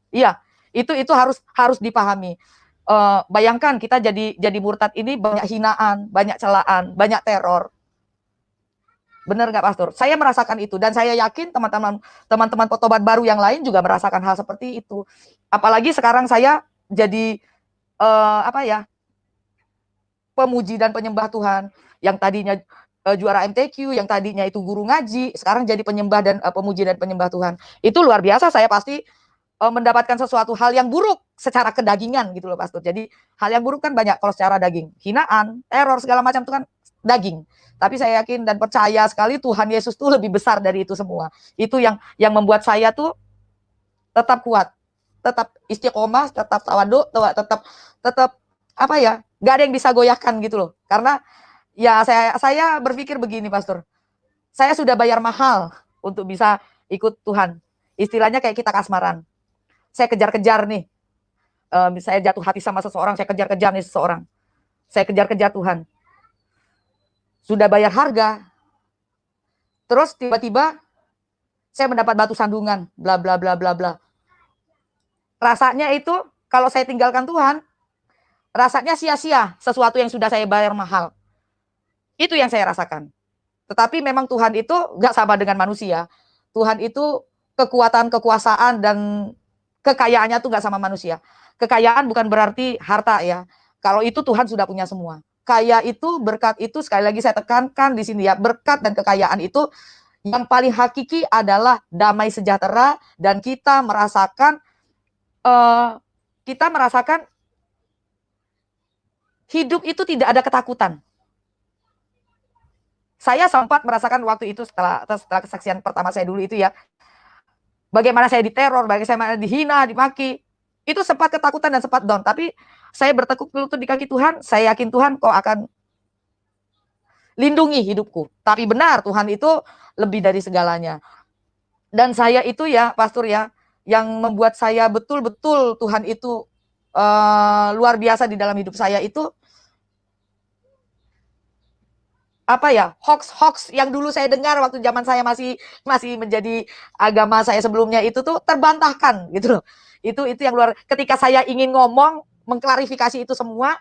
iya, itu harus dipahami. Bayangkan kita jadi murtad ini banyak hinaan, banyak celaan, banyak teror. Benar nggak Pastor? Saya merasakan itu dan saya yakin teman-teman petobat baru yang lain juga merasakan hal seperti itu. Apalagi sekarang saya jadi pemuji dan penyembah Tuhan, yang tadinya juara MTQ, yang tadinya itu guru ngaji, sekarang jadi penyembah dan pemuji dan penyembah Tuhan. Itu luar biasa, saya pasti mendapatkan sesuatu hal yang buruk secara kedagingan gitu loh Pastor. Jadi hal yang buruk kan banyak kalau secara daging, hinaan, teror segala macam itu kan daging. Tapi saya yakin dan percaya sekali Tuhan Yesus tuh lebih besar dari itu semua. Itu yang membuat saya tuh tetap kuat, tetap istiqomah, tetap tawadu, tetap nggak ada yang bisa goyahkan gitu loh. Karena ya saya berpikir begini Pastor, saya sudah bayar mahal untuk bisa ikut Tuhan. Istilahnya kayak kita kasmaran. Saya kejar-kejar nih, saya jatuh hati sama seseorang, saya kejar-kejar nih seseorang, saya kejar-kejar Tuhan. Sudah bayar harga, terus tiba-tiba saya mendapat batu sandungan, bla bla bla bla bla. Rasanya itu kalau saya tinggalkan Tuhan, rasanya sia-sia sesuatu yang sudah saya bayar mahal. Itu yang saya rasakan. Tetapi memang Tuhan itu nggak sama dengan manusia. Tuhan itu kekuatan, kekuasaan, dan kekayaannya tuh nggak sama manusia. Kekayaan bukan berarti harta ya. Kalau itu Tuhan sudah punya semua. Kaya itu, berkat itu, sekali lagi saya tekankan di sini ya, berkat dan kekayaan itu yang paling hakiki adalah damai sejahtera, dan kita merasakan hidup itu tidak ada ketakutan. Saya sempat merasakan waktu itu setelah kesaksian pertama saya dulu itu ya, bagaimana saya diteror, bagaimana saya dihina, dimaki, itu sempat ketakutan dan sempat down. Tapi saya bertekuk lutut di kaki Tuhan, saya yakin Tuhan kau akan lindungi hidupku. Tapi benar, Tuhan itu lebih dari segalanya. Dan saya itu ya, Pastor ya, yang membuat saya betul-betul Tuhan itu luar biasa di dalam hidup saya itu, hoax yang dulu saya dengar waktu zaman saya masih menjadi agama saya sebelumnya itu tuh terbantahkan gitu loh. Itu yang luar, ketika saya ingin ngomong mengklarifikasi itu semua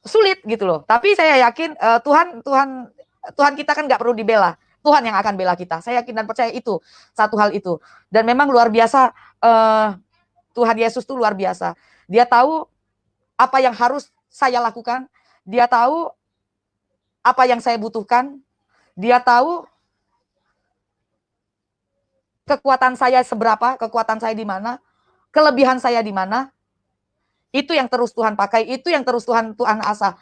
sulit gitu loh. Tapi saya yakin Tuhan kita kan nggak perlu dibela. Tuhan yang akan bela kita. Saya yakin dan percaya itu satu hal itu. Dan memang luar biasa, Tuhan Yesus tuh luar biasa. Dia tahu apa yang harus saya lakukan. Dia tahu apa yang saya butuhkan. Dia tahu kekuatan saya seberapa, kekuatan saya di mana, kelebihan saya di mana. Itu yang terus Tuhan pakai, itu yang terus Tuhan asah.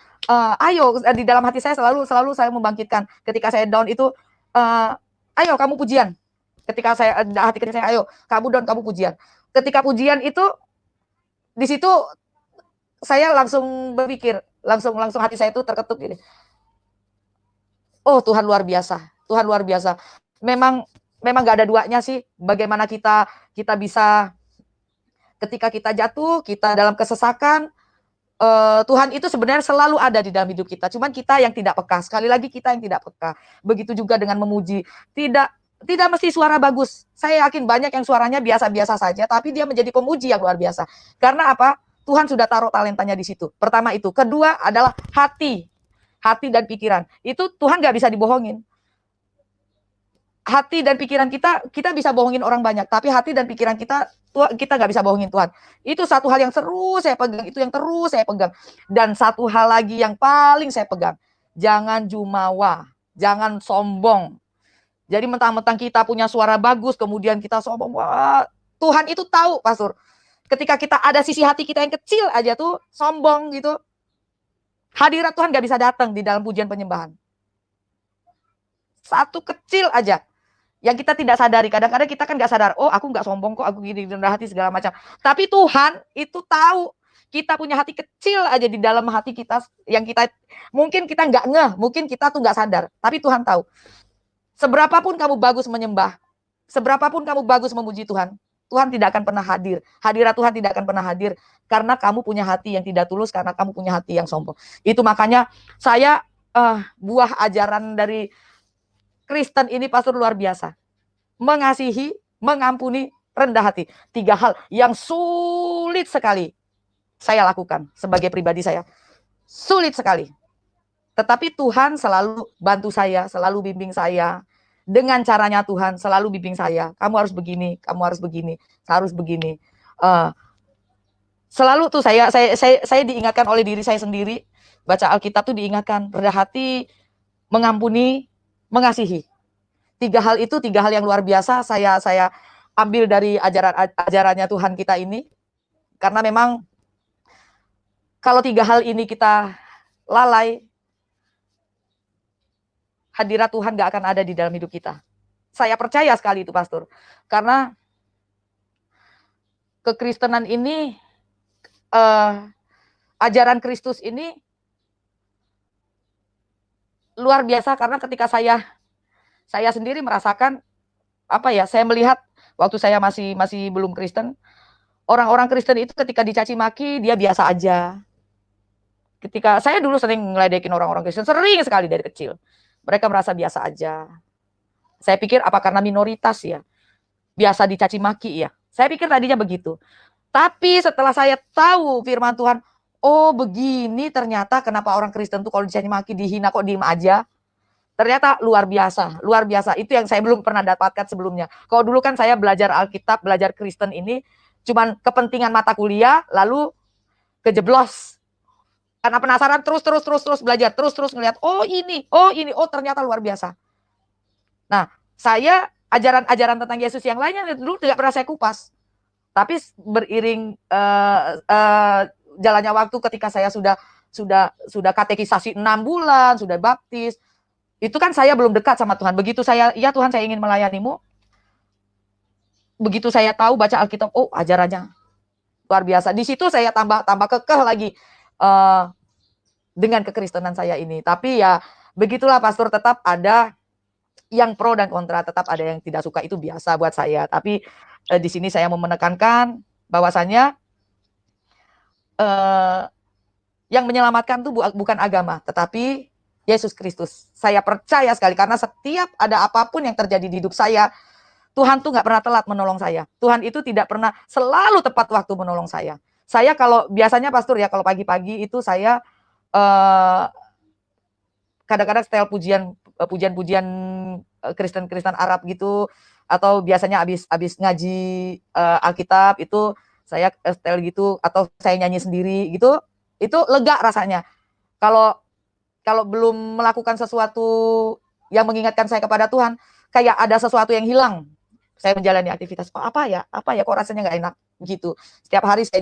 Ayo, di dalam hati saya selalu saya membangkitkan. Ketika saya down itu, ayo kamu pujian. Ketika saya hati kecil saya, ayo kamu down, kamu pujian. Ketika pujian itu, di situ saya langsung berpikir, langsung hati saya itu terketuk gini. Oh, Tuhan luar biasa, Tuhan luar biasa. Memang nggak ada duanya sih. Bagaimana kita bisa, ketika kita jatuh, kita dalam kesesakan, Tuhan itu sebenarnya selalu ada di dalam hidup kita. Cuman kita yang tidak peka. Sekali lagi kita yang tidak peka. Begitu juga dengan memuji. Tidak mesti suara bagus. Saya yakin banyak yang suaranya biasa-biasa saja, tapi dia menjadi pemuji yang luar biasa. Karena apa? Tuhan sudah taruh talentanya di situ. Pertama itu. Kedua adalah hati dan pikiran. Itu Tuhan nggak bisa dibohongin. Hati dan pikiran kita bisa bohongin orang banyak, tapi hati dan pikiran kita nggak bisa bohongin Tuhan. Itu satu hal yang terus saya pegang, itu yang terus saya pegang. Dan satu hal lagi yang paling saya pegang, jangan jumawa, jangan sombong. Jadi mentang-mentang kita punya suara bagus, kemudian kita sombong. Wah, Tuhan itu tahu, Pastor. Ketika kita ada sisi hati kita yang kecil aja tuh sombong gitu, hadirat Tuhan nggak bisa datang di dalam pujian penyembahan. Satu kecil aja. yang kita tidak sadari. Kadang-kadang kita kan nggak sadar, oh aku nggak sombong kok, aku gini rendah hati segala macam. Tapi Tuhan itu tahu kita punya hati kecil aja di dalam hati kita yang kita mungkin kita nggak ngeh, mungkin kita tuh nggak sadar. Tapi Tuhan tahu. Seberapapun kamu bagus menyembah, seberapapun kamu bagus memuji Tuhan, Tuhan tidak akan pernah hadir. Hadirat Tuhan tidak akan pernah hadir karena kamu punya hati yang tidak tulus, karena kamu punya hati yang sombong. Itu makanya saya buah ajaran dari Kristen ini pastor luar biasa. Mengasihi, mengampuni, rendah hati. 3 hal yang sulit sekali saya lakukan sebagai pribadi saya. Sulit sekali. Tetapi Tuhan selalu bantu saya, selalu bimbing saya. Dengan caranya Tuhan selalu bimbing saya. Kamu harus begini, kamu harus begini, harus begini. Selalu tuh saya diingatkan oleh diri saya sendiri. Baca Alkitab tuh diingatkan, rendah hati, mengampuni, mengasihi. 3 hal itu 3 hal yang luar biasa saya ambil dari ajarannya Tuhan kita ini. Karena memang kalau 3 hal ini kita lalai, hadirat Tuhan gak akan ada di dalam hidup kita. Saya percaya sekali itu pastor. Karena kekristenan ini, ajaran Kristus ini luar biasa. Karena ketika saya sendiri merasakan, saya melihat waktu saya masih belum Kristen, orang-orang Kristen itu ketika dicaci maki, dia biasa aja. Ketika saya dulu sering ngeledekin orang-orang Kristen, sering sekali dari kecil. Mereka merasa biasa aja. Saya pikir apa karena minoritas ya, biasa dicaci maki ya. Saya pikir tadinya begitu. Tapi setelah saya tahu firman Tuhan, oh begini ternyata kenapa orang Kristen tuh kalau dicaci maki, dihina kok diem aja. Ternyata luar biasa, luar biasa. Itu yang saya belum pernah dapatkan sebelumnya. Kalau dulu kan saya belajar Alkitab, belajar Kristen ini, cuman kepentingan mata kuliah, lalu kejeblos. Karena penasaran terus belajar, terus ngelihat, oh ini, oh ternyata luar biasa. Nah, saya ajaran tentang Yesus yang lainnya dulu tidak pernah saya kupas. Tapi beriring jalannya waktu ketika saya sudah katekisasi 6 bulan, sudah baptis, itu kan saya belum dekat sama Tuhan. Begitu saya, ya Tuhan saya ingin melayanimu. Begitu saya tahu baca Alkitab, oh ajarannya luar biasa. Di situ saya tambah kekeh lagi dengan kekristenan saya ini. Tapi ya begitulah pastor, tetap ada yang pro dan kontra, tetap ada yang tidak suka, itu biasa buat saya. Tapi di sini saya mau menekankan bahwasannya yang menyelamatkan itu bukan agama, tetapi Yesus Kristus. Saya percaya sekali karena setiap ada apapun yang terjadi di hidup saya, Tuhan tuh nggak pernah telat menolong saya. Tuhan itu tidak pernah, selalu tepat waktu menolong saya. Saya kalau biasanya pastor ya, kalau pagi-pagi itu saya kadang-kadang setel pujian-pujian Kristen Arab gitu, atau biasanya habis ngaji Alkitab itu saya setel gitu, atau saya nyanyi sendiri gitu, itu lega rasanya. Kalau belum melakukan sesuatu yang mengingatkan saya kepada Tuhan, kayak ada sesuatu yang hilang. Saya menjalani aktivitas, apa ya kok rasanya nggak enak gitu. Setiap hari saya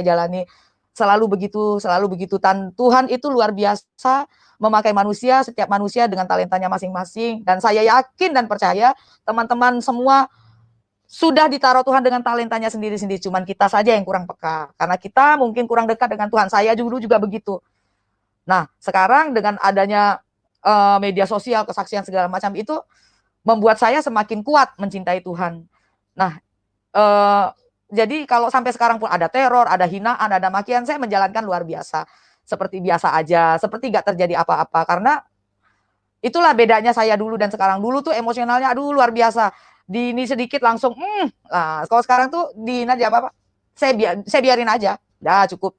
jalani, selalu begitu. Dan Tuhan itu luar biasa memakai manusia, setiap manusia dengan talentanya masing-masing. Dan saya yakin dan percaya teman-teman semua sudah ditaruh Tuhan dengan talentanya sendiri-sendiri. Cuman kita saja yang kurang peka. Karena kita mungkin kurang dekat dengan Tuhan. Saya dulu juga begitu. Nah, sekarang dengan adanya media sosial, kesaksian segala macam itu membuat saya semakin kuat mencintai Tuhan. Nah, jadi kalau sampai sekarang pun ada teror, ada hinaan, ada makian, saya menjalankan luar biasa. Seperti biasa aja, seperti gak terjadi apa-apa. Karena itulah bedanya saya dulu dan sekarang. Dulu tuh emosionalnya, aduh luar biasa. Dini sedikit langsung, Nah, kalau sekarang tuh dihina aja apa-apa, saya biarin aja. Dah cukup,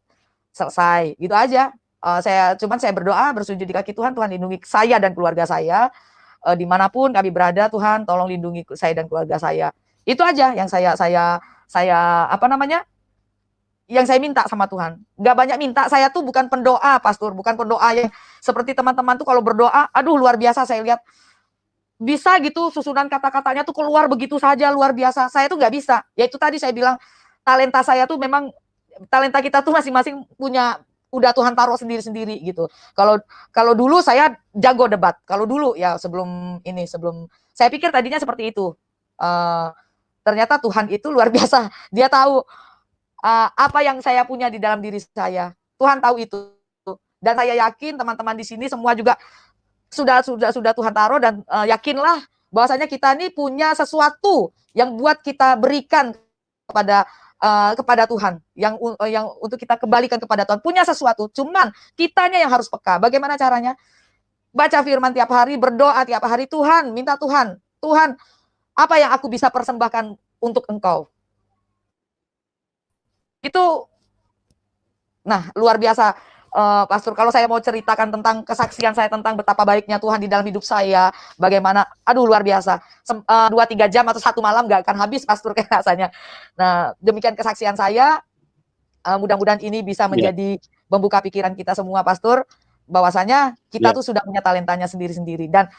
selesai, gitu aja. Saya berdoa, bersujud di kaki Tuhan, Tuhan lindungi saya dan keluarga saya, dimanapun kami berada, Tuhan tolong lindungi saya dan keluarga saya. Itu aja yang yang saya minta sama Tuhan. Gak banyak minta, saya tuh bukan pendoa, pastor, bukan pendoa yang seperti teman-teman tuh kalau berdoa, aduh luar biasa, saya lihat bisa gitu susunan kata-katanya tuh keluar begitu saja, luar biasa. Saya tuh gak bisa. Ya itu tadi saya bilang, talenta saya tuh memang, talenta kita tuh masing-masing punya udah Tuhan taruh sendiri-sendiri gitu. Kalau kalau dulu saya jago debat. Kalau dulu ya sebelum saya pikir tadinya seperti itu. Ternyata Tuhan itu luar biasa. Dia tahu apa yang saya punya di dalam diri saya. Tuhan tahu itu. Dan saya yakin teman-teman di sini semua juga sudah Tuhan taruh, dan yakinlah bahwasanya kita ini punya sesuatu yang buat kita berikan kepada Tuhan, yang untuk kita kembalikan kepada Tuhan. Punya sesuatu, cuman kitanya yang harus peka. Bagaimana caranya? Baca firman tiap hari, berdoa tiap hari, Tuhan, minta Tuhan, apa yang aku bisa persembahkan untuk Engkau? Itu, nah, luar biasa, Pastor. Kalau saya mau ceritakan tentang kesaksian saya tentang betapa baiknya Tuhan di dalam hidup saya, bagaimana, aduh luar biasa. 2-3 jam atau 1 malam gak akan habis, Pastor, kayak rasanya. Nah, demikian kesaksian saya. Mudah-mudahan ini bisa menjadi membuka pikiran kita semua, Pastor, bahwasanya kita tuh sudah punya talentanya sendiri-sendiri. Dan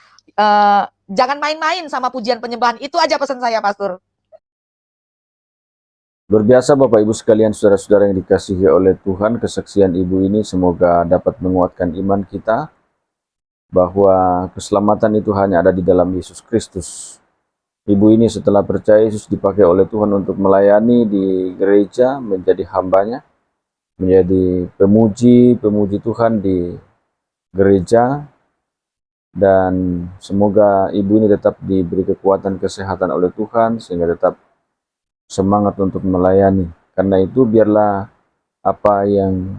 jangan main-main sama pujian penyembahan. Itu aja pesan saya, Pastor.
Berbiasa Bapak Ibu sekalian, saudara-saudara yang dikasihi oleh Tuhan, kesaksian Ibu ini semoga dapat menguatkan iman kita bahwa keselamatan itu hanya ada di dalam Yesus Kristus. Ibu ini setelah percaya Yesus dipakai oleh Tuhan untuk melayani di gereja, menjadi hambanya, menjadi pemuji Tuhan di gereja, dan semoga Ibu ini tetap diberi kekuatan kesehatan oleh Tuhan sehingga tetap semangat untuk melayani. Karena itu biarlah apa yang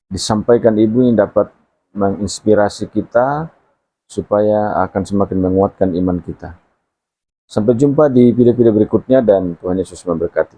disampaikan Ibu ini dapat menginspirasi kita supaya akan semakin menguatkan iman kita. Sampai jumpa di video-video berikutnya dan Tuhan Yesus memberkati.